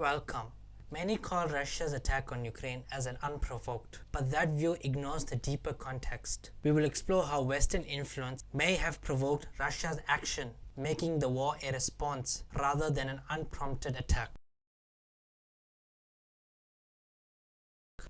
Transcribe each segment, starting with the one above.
Welcome. Many call Russia's attack on Ukraine as an unprovoked, but that view ignores the deeper context. We will explore how Western influence may have provoked Russia's action, making the war a response rather than an unprompted attack.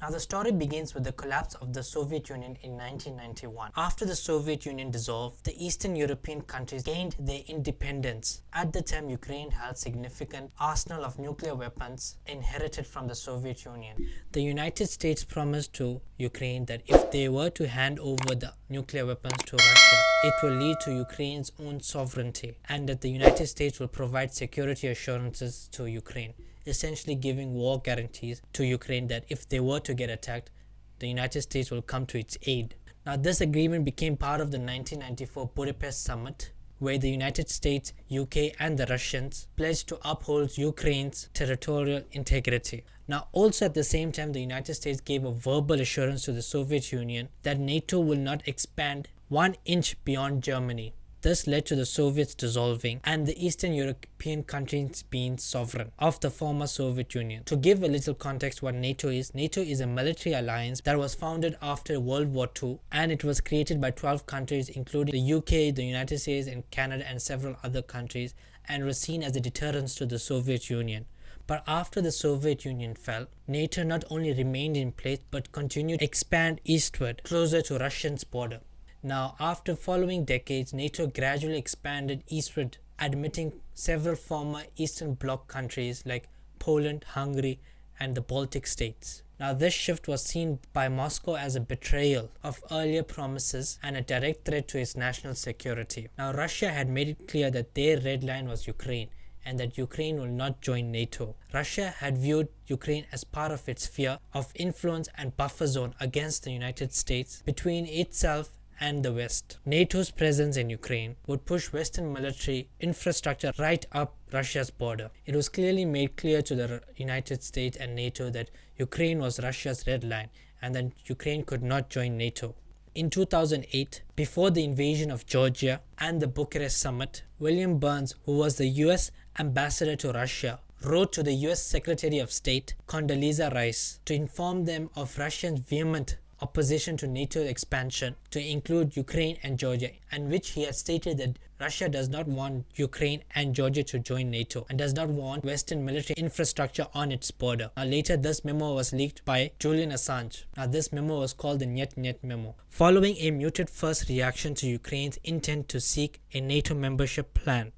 Now the story begins with the collapse of the Soviet Union in 1991. After the Soviet Union dissolved, the Eastern European countries gained their independence. At the time, Ukraine held significant arsenal of nuclear weapons inherited from the Soviet Union. The United States promised to Ukraine that if they were to hand over the nuclear weapons to Russia, it will lead to Ukraine's own sovereignty, and that the United States will provide security assurances to Ukraine, essentially giving war guarantees to Ukraine that if they were to get attacked, the United States will come to its aid. Now this agreement became part of the 1994 Budapest Summit, where the United States, UK and the Russians pledged to uphold Ukraine's territorial integrity. Now also at the same time, the United States gave a verbal assurance to the Soviet Union that NATO will not expand 1 inch beyond Germany. This led to the Soviets dissolving and the Eastern European countries being sovereign of the former Soviet Union. To give a little context what NATO is a military alliance that was founded after World War II, and it was created by 12 countries including the UK, the United States and Canada and several other countries, and was seen as a deterrence to the Soviet Union. But after the Soviet Union fell, NATO not only remained in place but continued to expand eastward closer to Russia's border. Now, after following decades, NATO gradually expanded eastward, admitting several former Eastern Bloc countries like Poland, Hungary, and the Baltic states. Now, this shift was seen by Moscow as a betrayal of earlier promises and a direct threat to its national security. Now, Russia had made it clear that their red line was Ukraine, and that Ukraine will not join NATO. Russia had viewed Ukraine as part of its sphere of influence and buffer zone against the United States between itself and the West. NATO's presence in Ukraine would push Western military infrastructure right up Russia's border. It was clearly made clear to the United States and NATO that Ukraine was Russia's red line and that Ukraine could not join NATO. In 2008, before the invasion of Georgia and the Bucharest summit, William Burns, who was the US ambassador to Russia, wrote to the US Secretary of State Condoleezza Rice to inform them of Russia's vehement opposition to NATO expansion to include Ukraine and Georgia, and which he had stated that Russia does not want Ukraine and Georgia to join NATO and does not want Western military infrastructure on its border. Now later this memo was leaked by Julian Assange. Now this memo was called the Niet Niet memo. Following a muted first reaction to Ukraine's intent to seek a NATO membership plan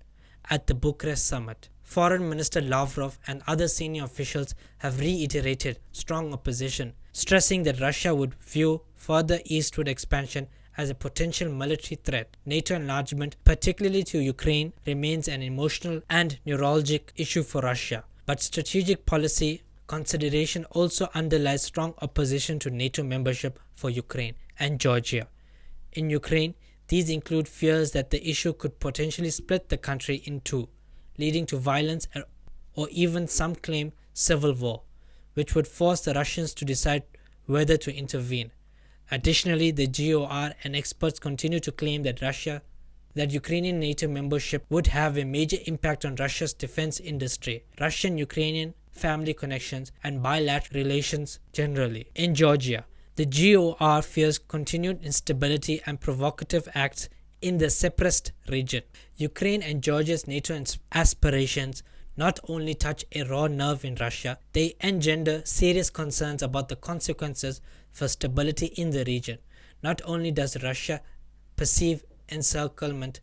at the Bucharest summit, Foreign Minister Lavrov and other senior officials have reiterated strong opposition, stressing that Russia would view further eastward expansion as a potential military threat. NATO enlargement, particularly to Ukraine, remains an emotional and neurologic issue for Russia, but strategic policy consideration also underlies strong opposition to NATO membership for Ukraine and Georgia. In Ukraine, these include fears that the issue could potentially split the country in two, leading to violence or even some claim civil war, which would force the Russians to decide whether to intervene. Additionally, the GOR and experts continue to claim that Ukrainian NATO membership would have a major impact on Russia's defense industry, Russian-Ukrainian family connections, and bilateral relations generally. In Georgia, the GOR fears continued instability and provocative acts in the separatist region. Ukraine and Georgia's NATO aspirations not only touch a raw nerve in Russia, they engender serious concerns about the consequences for stability in the region. Not only does Russia perceive encirclement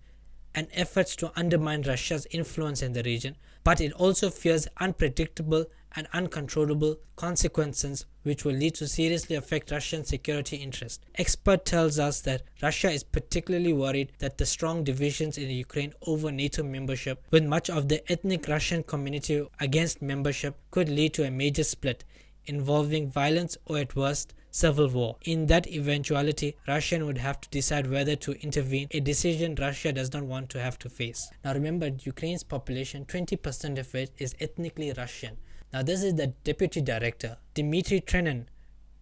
and efforts to undermine Russia's influence in the region, but it also fears unpredictable and uncontrollable consequences which will lead to seriously affect Russian security interests. Expert tells us that Russia is particularly worried that the strong divisions in Ukraine over NATO membership, with much of the ethnic Russian community against membership, could lead to a major split involving violence or at worst civil war. In that eventuality, Russia would have to decide whether to intervene, a decision Russia does not want to have to face. Now remember, Ukraine's population, 20% of it is ethnically Russian. Now this is the Deputy Director, Dmitry Trenin,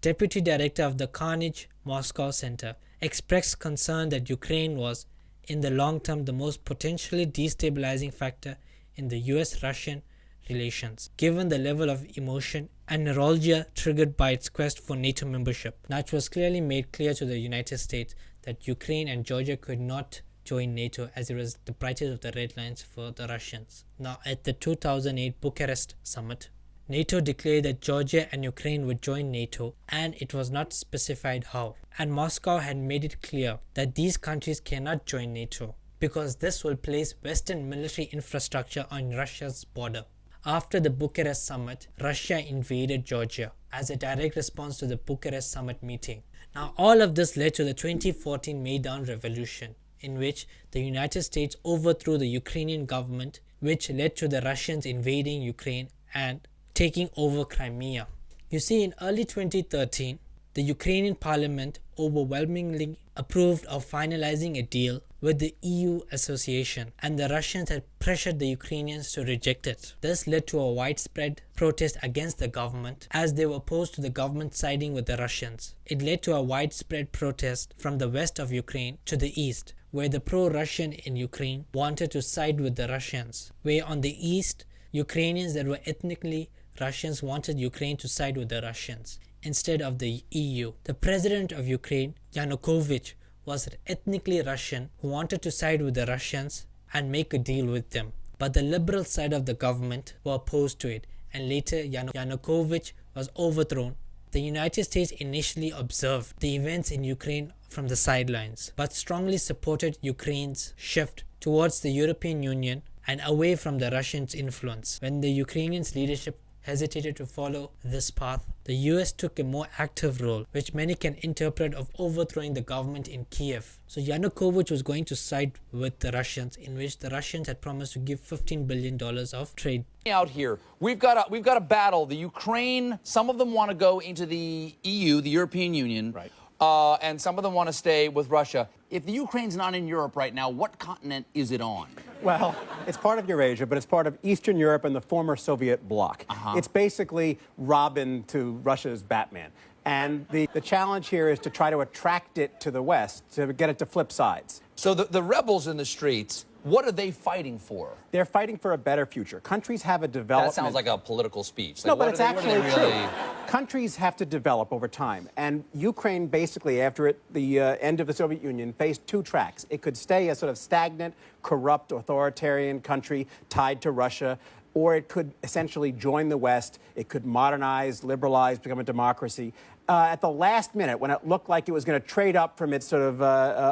Deputy Director of the Carnegie Moscow Center, expressed concern that Ukraine was, in the long term, the most potentially destabilizing factor in the US-Russian relations, given the level of emotion and neuralgia triggered by its quest for NATO membership. Now, it was clearly made clear to the United States that Ukraine and Georgia could not join NATO, as it was the brightest of the red lines for the Russians. Now, at the 2008 Bucharest summit, NATO declared that Georgia and Ukraine would join NATO, and it was not specified how. And Moscow had made it clear that these countries cannot join NATO because this will place Western military infrastructure on Russia's border. After the Bucharest summit, Russia invaded Georgia as a direct response to the Bucharest summit meeting. Now, all of this led to the 2014 Maidan Revolution, in which the United States overthrew the Ukrainian government, which led to the Russians invading Ukraine and taking over Crimea. You see, in early 2013, the Ukrainian parliament overwhelmingly approved of finalizing a deal with the EU association, and the Russians had pressured the Ukrainians to reject it. This led to a widespread protest against the government, as they were opposed to the government siding with the Russians. It led to a widespread protest from the west of Ukraine to the east, where the pro-Russian in Ukraine wanted to side with the Russians, where on the east, Ukrainians that were ethnically Russians wanted Ukraine to side with the Russians instead of the EU. The president of Ukraine, Yanukovych, was ethnically Russian who wanted to side with the Russians and make a deal with them. But the liberal side of the government were opposed to it, and later Yanukovych was overthrown. The United States initially observed the events in Ukraine from the sidelines, but strongly supported Ukraine's shift towards the European Union and away from the Russians' influence. When the Ukrainians' leadership hesitated to follow this path, the US took a more active role, which many can interpret of overthrowing the government in Kiev. So Yanukovych was going to side with the Russians, in which the Russians had promised to give $15 billion of trade. Out here, we've got a battle. The Ukraine, some of them want to go into the EU, the European Union, right. And some of them want to stay with Russia. If the Ukraine's not in Europe right now, what continent is it on? Well, it's part of Eurasia, but it's part of Eastern Europe and the former Soviet bloc. It's basically Robin to Russia's Batman. And the challenge here is to try to attract it to the West, to get it to flip sides. So the rebels in the streets, what are they fighting for? They're fighting for a better future. Countries have a development... That sounds like a political speech. No, Like, but it's actually really... true. Countries have to develop over time. And Ukraine, basically, after the end of the Soviet Union, faced two tracks. It could stay a sort of stagnant, corrupt, authoritarian country tied to Russia, or it could essentially join the West. It could modernize, liberalize, become a democracy. At the last minute, when it looked like it was going to trade up from its sort of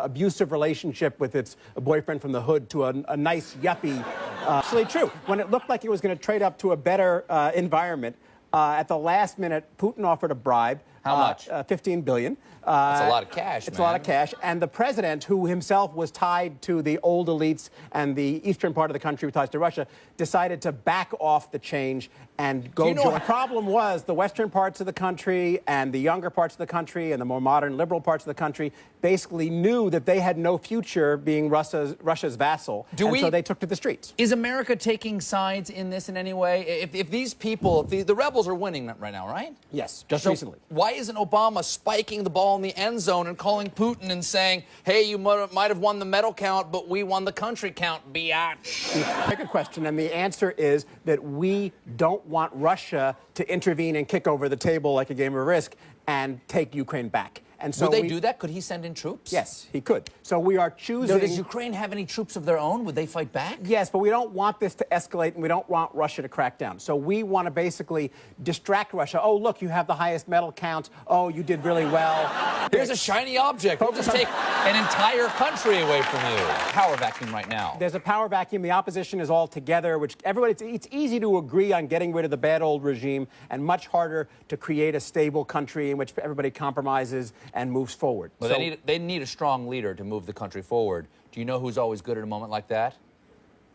abusive relationship with its boyfriend from the hood to a nice yuppie, actually true. When it looked like it was going to trade up to a better environment, at the last minute, Putin offered a bribe. How much? $15 billion. That's a lot of cash, It's man. a lot of cash. And the president, who himself was tied to the old elites and the eastern part of the country with ties to Russia, decided to back off the change and go join. The problem was the western parts of the country and the younger parts of the country and the more modern liberal parts of the country basically knew that they had no future being Russia's vassal. So they took to the streets. Is America taking sides in this in any way? If these people, the rebels are winning right now, right? Yes, just recently. Why isn't Obama spiking the ball in the end zone and calling Putin and saying, hey, you might have won the medal count, but we won the country count, biatch? Very good question, and the answer is that we don't want Russia to intervene and kick over the table like a game of Risk and take Ukraine back. And so Would they do that? Could he send in troops? Yes, he could. So we are choosing... No, does Ukraine have any troops of their own? Would they fight back? Yes, but we don't want this to escalate, and we don't want Russia to crack down. So we want to basically distract Russia. Oh, look, you have the highest medal count. Oh, you did really well. Here's a shiny object. We'll just take an entire country away from you. Power vacuum right now. There's a power vacuum. The opposition is all together, which it's easy to agree on getting rid of the bad old regime and much harder to create a stable country in which everybody compromises and moves forward. Well, they need a strong leader to move the country forward. Do you know who's always good at a moment like that?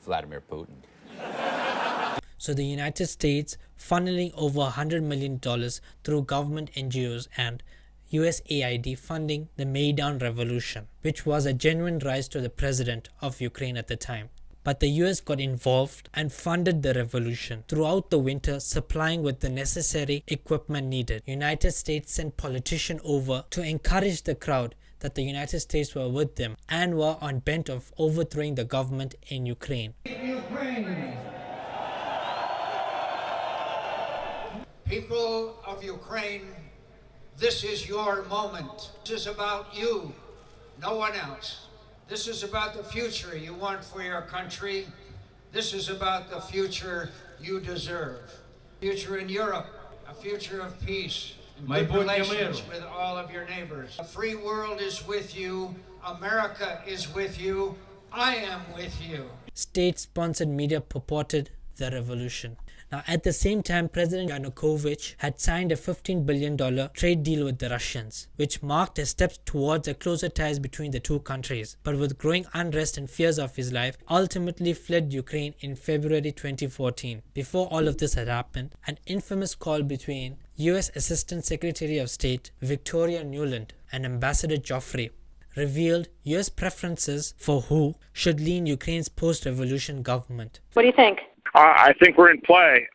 Vladimir Putin. So the United States funneling over $100 million through government NGOs and USAID funding the Maidan Revolution, which was a genuine rise to the president of Ukraine at the time. But the US got involved and funded the revolution throughout the winter, supplying with the necessary equipment needed. United States sent politicians over to encourage the crowd that the United States were with them and were on bent of overthrowing the government in Ukraine. Ukraine. People of Ukraine, this is your moment. This is about you, no one else. This is about the future you want for your country. This is about the future you deserve. Future in Europe, a future of peace, and good relations with all of your neighbors. The free world is with you. America is with you. I am with you. State-sponsored media purported the revolution. Now, at the same time, President Yanukovych had signed a $15 billion trade deal with the Russians, which marked a step towards a closer ties between the two countries. But with growing unrest and fears of his life, ultimately fled Ukraine in February 2014. Before all of this had happened, an infamous call between US Assistant Secretary of State Victoria Nuland and Ambassador Joffrey revealed US preferences for who should lead Ukraine's post-revolution government. What do you think? I think we're in play.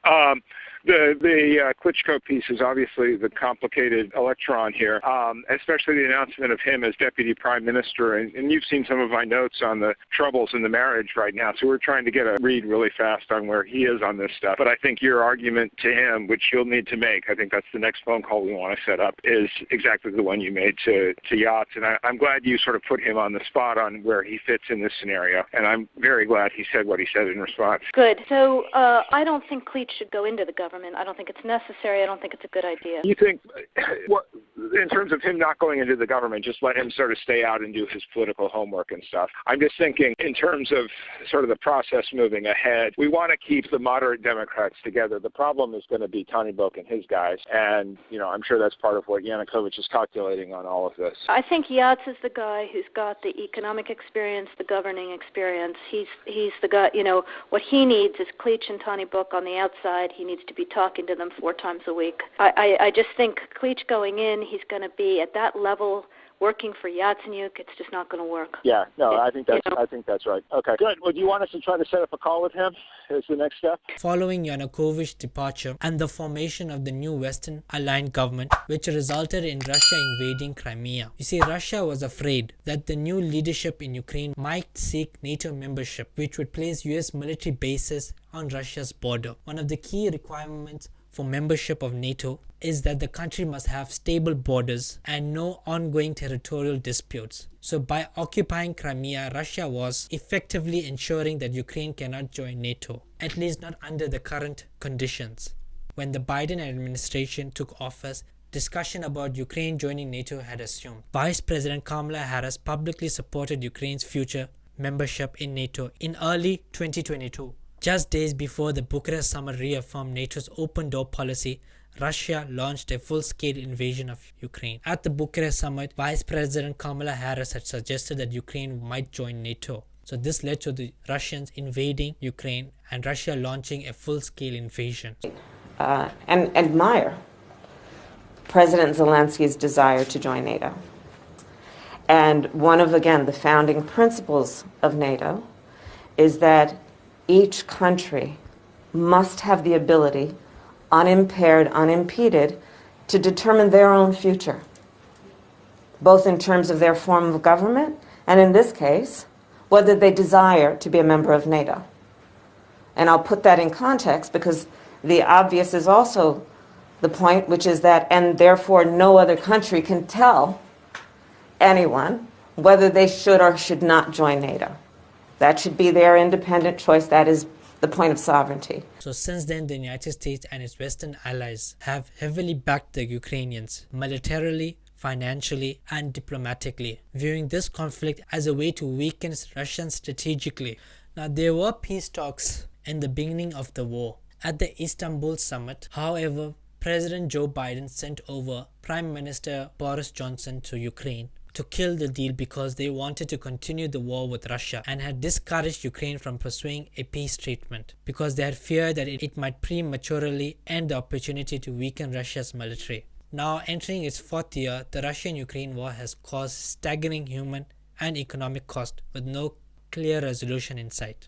The Klitschko piece is obviously the complicated electron here, especially the announcement of him as deputy prime minister. And you've seen some of my notes on the troubles in the marriage right now. So we're trying to get a read really fast on where he is on this stuff. But I think your argument to him, which you'll need to make, I think that's the next phone call we want to set up, is exactly the one you made to Yachts. And I'm glad you sort of put him on the spot on where he fits in this scenario. And I'm very glad he said what he said in response. Good. So I don't think Klitsch should go into the government. I don't think it's necessary. I don't think it's a good idea. You think, in terms of him not going into the government, just let him sort of stay out and do his political homework and stuff. I'm just thinking in terms of sort of the process moving ahead, we want to keep the moderate Democrats together. The problem is going to be Tony Book and his guys. And, I'm sure that's part of what Yanukovych is calculating on all of this. I think Yachts is the guy who's got the economic experience, the governing experience. He's the guy, what he needs is Klitsch and Tony Book on the outside. He needs to be talking to them 4 times a week. I just think Klitsch going in, he's going to be at that level working for Yatsenyuk. It's just not going to work. Yeah, no, I think that's right. Okay, good. Well, do you want us to try to set up a call with him as the next step? Following Yanukovych's departure and the formation of the new Western aligned government, which resulted in Russia invading Crimea. You see, Russia was afraid that the new leadership in Ukraine might seek NATO membership, which would place US military bases on Russia's border. One of the key requirements for membership of NATO is that the country must have stable borders and no ongoing territorial disputes. So by occupying Crimea, Russia was effectively ensuring that Ukraine cannot join NATO, at least not under the current conditions. When the Biden administration took office, discussion about Ukraine joining NATO had assumed. Vice President Kamala Harris publicly supported Ukraine's future membership in NATO in early 2022. Just days before the Bucharest summit reaffirmed NATO's open door policy, Russia launched a full-scale invasion of Ukraine. At the Bucharest summit, Vice President Kamala Harris had suggested that Ukraine might join NATO. So this led to the Russians invading Ukraine and Russia launching a full-scale invasion. And admire President Zelensky's desire to join NATO. And one of, again, the founding principles of NATO is that each country must have the ability, unimpaired, unimpeded, to determine their own future, both in terms of their form of government and, in this case, whether they desire to be a member of NATO. And I'll put that in context because the obvious is also the point, which is that, and therefore no other country can tell anyone whether they should or should not join NATO. That should be their independent choice. That is the point of sovereignty. So since then, the United States and its Western allies have heavily backed the Ukrainians militarily, financially, and diplomatically, viewing this conflict as a way to weaken Russia strategically. Now, there were peace talks in the beginning of the war. At the Istanbul summit, however, President Joe Biden sent over Prime Minister Boris Johnson to Ukraine to kill the deal because they wanted to continue the war with Russia and had discouraged Ukraine from pursuing a peace treatment because they had feared that it might prematurely end the opportunity to weaken Russia's military. Now entering its 4th year, the Russian-Ukraine war has caused staggering human and economic cost with no clear resolution in sight.